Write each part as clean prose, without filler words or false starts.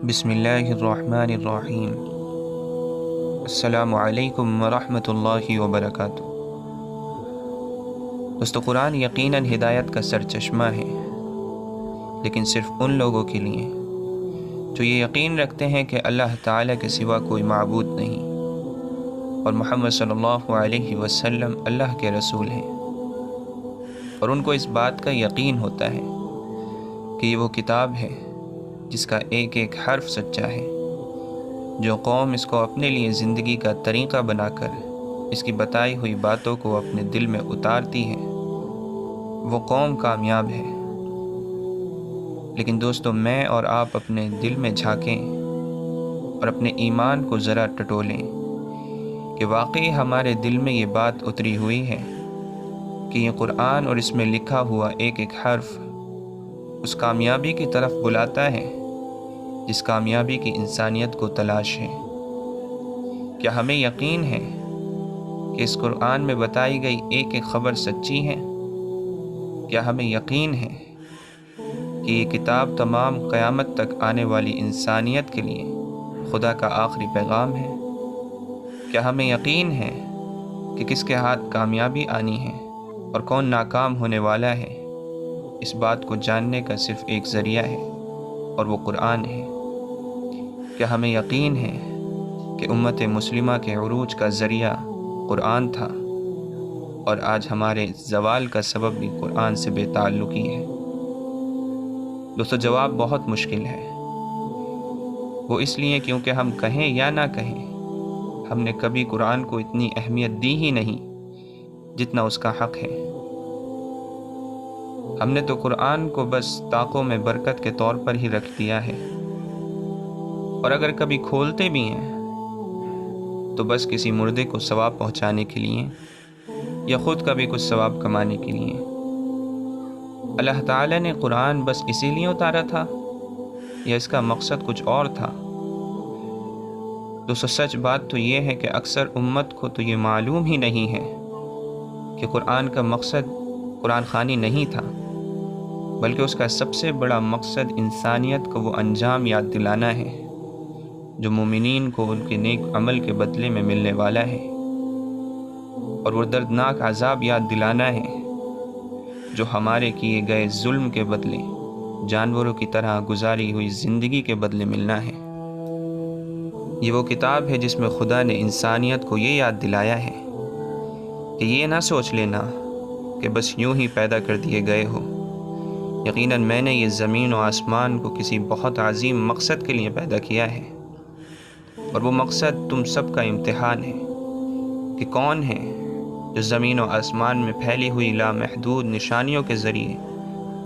बिस्मिल्लाहिर्रहमानिर्रहीम। अस्सलामु अलैकुम वरहमतुल्लाहि वबरकातुहू। दोस्तों, कुरान यकीनन हिदायत का सरचश्मा है, लेकिन सिर्फ़ उन लोगों के लिए जो ये यकीन रखते हैं कि अल्लाह ताला के सिवा कोई माबूद नहीं और मुहम्मद सल्लल्लाहु अलैहि वसल्लम अल्लाह के रसूल हैं, और उनको इस बात का यकीन होता है कि ये वो किताब है जिसका एक एक हर्फ सच्चा है। जो कौम इसको अपने लिए ज़िंदगी का तरीक़ा बनाकर इसकी बताई हुई बातों को अपने दिल में उतारती है, वो कौम कामयाब है। लेकिन दोस्तों, मैं और आप अपने दिल में झांकें और अपने ईमान को ज़रा टटोलें कि वाकई हमारे दिल में ये बात उतरी हुई है कि ये कुरान और इसमें लिखा हुआ एक एक हर्फ उस कामयाबी की तरफ बुलाता है जिस कामयाबी की इंसानियत को तलाश है। क्या हमें यकीन है कि इस कुरान में बताई गई एक एक ख़बर सच्ची है? क्या हमें यकीन है कि ये किताब तमाम क़यामत तक आने वाली इंसानियत के लिए खुदा का आखिरी पैगाम है? क्या हमें यकीन है कि किसके हाथ कामयाबी आनी है और कौन नाकाम होने वाला है? इस बात को जानने का सिर्फ़ एक ज़रिया है और वो कुरान है। क्या हमें यकीन है कि उम्मत मुस्लिमा के उरूज का ज़रिया कुरान था और आज हमारे ज़वाल का सबब भी कुरान से बेताल्लुकी है? दोस्तों, जवाब बहुत मुश्किल है। वो इसलिए क्योंकि हम कहें या ना कहें, हमने कभी कुरान को इतनी अहमियत दी ही नहीं जितना उसका हक़ है। हमने तो कुरान को बस ताक़ों में बरकत के तौर पर ही रख दिया है, और अगर कभी खोलते भी हैं तो बस किसी मुर्दे को सवाब पहुंचाने के लिए या ख़ुद का भी कुछ सवाब कमाने के लिए। अल्लाह ताला ने कुरान बस इसीलिए उतारा था या इसका मकसद कुछ और था? दोस्तों, सच बात तो ये है कि अक्सर उम्मत को तो ये मालूम ही नहीं है कि कुरान का मकसद कुरान ख़ानी नहीं था, बल्कि उसका सबसे बड़ा मकसद इंसानियत को वो अंजाम याद दिलाना है जो मोमिनीन को उनके नेक अमल के बदले में मिलने वाला है, और वो दर्दनाक अज़ाब याद दिलाना है जो हमारे किए गए जुल्म के बदले जानवरों की तरह गुजारी हुई ज़िंदगी के बदले मिलना है। ये वो किताब है जिसमें खुदा ने इंसानियत को ये याद दिलाया है कि ये ना सोच लेना कि बस यूं ही पैदा कर दिए गए हो। यकीनन मैंने ये ज़मीन और आसमान को किसी बहुत अजीम मकसद के लिए पैदा किया है, और वो मकसद तुम सब का इम्तिहान है कि कौन है जो ज़मीन और आसमान में फैली हुई लामहदूद निशानियों के ज़रिए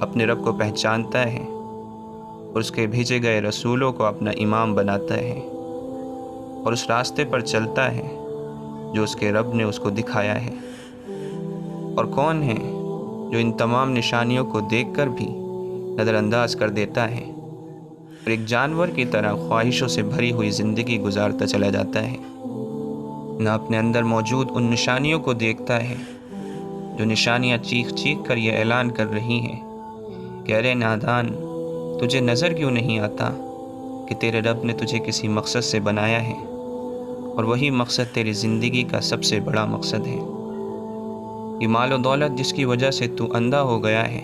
अपने रब को पहचानता है और उसके भेजे गए रसूलों को अपना इमाम बनाता है और उस रास्ते पर चलता है जो उसके रब ने उसको दिखाया है। और कौन है जो इन तमाम निशानियों को देखकर भी नज़रअंदाज कर देता है और एक जानवर की तरह ख्वाहिशों से भरी हुई ज़िंदगी गुजारता चला जाता है, ना अपने अंदर मौजूद उन निशानियों को देखता है जो निशानियाँ चीख चीख कर ये ऐलान कर रही हैं कि अरे नादान, तुझे नज़र क्यों नहीं आता कि तेरे रब ने तुझे किसी मकसद से बनाया है और वही मकसद तेरी ज़िंदगी का सबसे बड़ा मकसद है। ये माल और दौलत जिसकी वजह से तू अंधा हो गया है,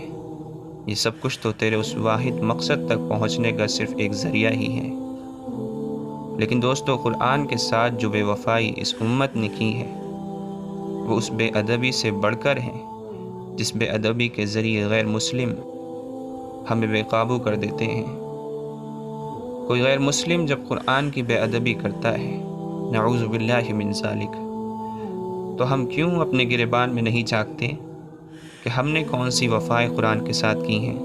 ये सब कुछ तो तेरे उस वाहिद मकसद तक पहुंचने का सिर्फ़ एक ज़रिया ही है। लेकिन दोस्तों, कुरान के साथ जो बेवफाई इस उम्मत ने की है वो उस बेअदबी से बढ़कर है जिस बेअदबी के ज़रिए गैर मुस्लिम हमें बेकाबू कर देते हैं। कोई गैर मुस्लिम जब कुरान की बेअदबी करता है, नऊज़ु बिल्लाहि मिन ज़ालिक, तो हम क्यों अपने गिरेबान में नहीं झांकते कि हमने कौन सी वफ़ाएँ कुरान के साथ की हैं?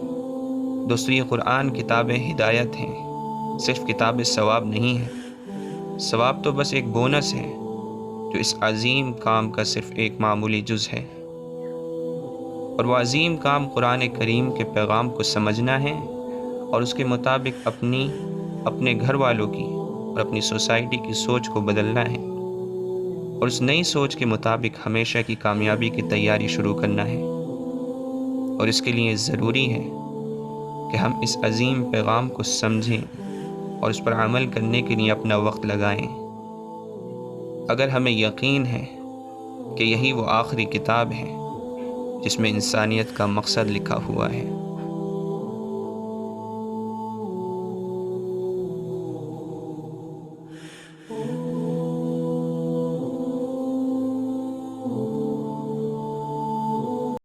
दोस्तों, ये कुरान किताब हिदायत हैं, सिर्फ़ किताब सवाब नहीं है। सवाब तो बस एक बोनस है जो इस अज़ीम काम का सिर्फ़ एक मामूली जुज़ है, और वह अज़ीम काम कुरान करीम के पैगाम को समझना है और उसके मुताबिक अपने घर वालों की और अपनी सोसाइटी की सोच को बदलना है, और उस नई सोच के मुताबिक हमेशा की कामयाबी की तैयारी शुरू करना है। और इसके लिए ज़रूरी है कि हम इस अजीम पैगाम को समझें اور اس پر عمل کرنے کے لیے اپنا وقت لگائیں۔ اگر ہمیں یقین ہے کہ یہی وہ آخری کتاب ہے جس میں انسانیت کا مقصد لکھا ہوا ہے،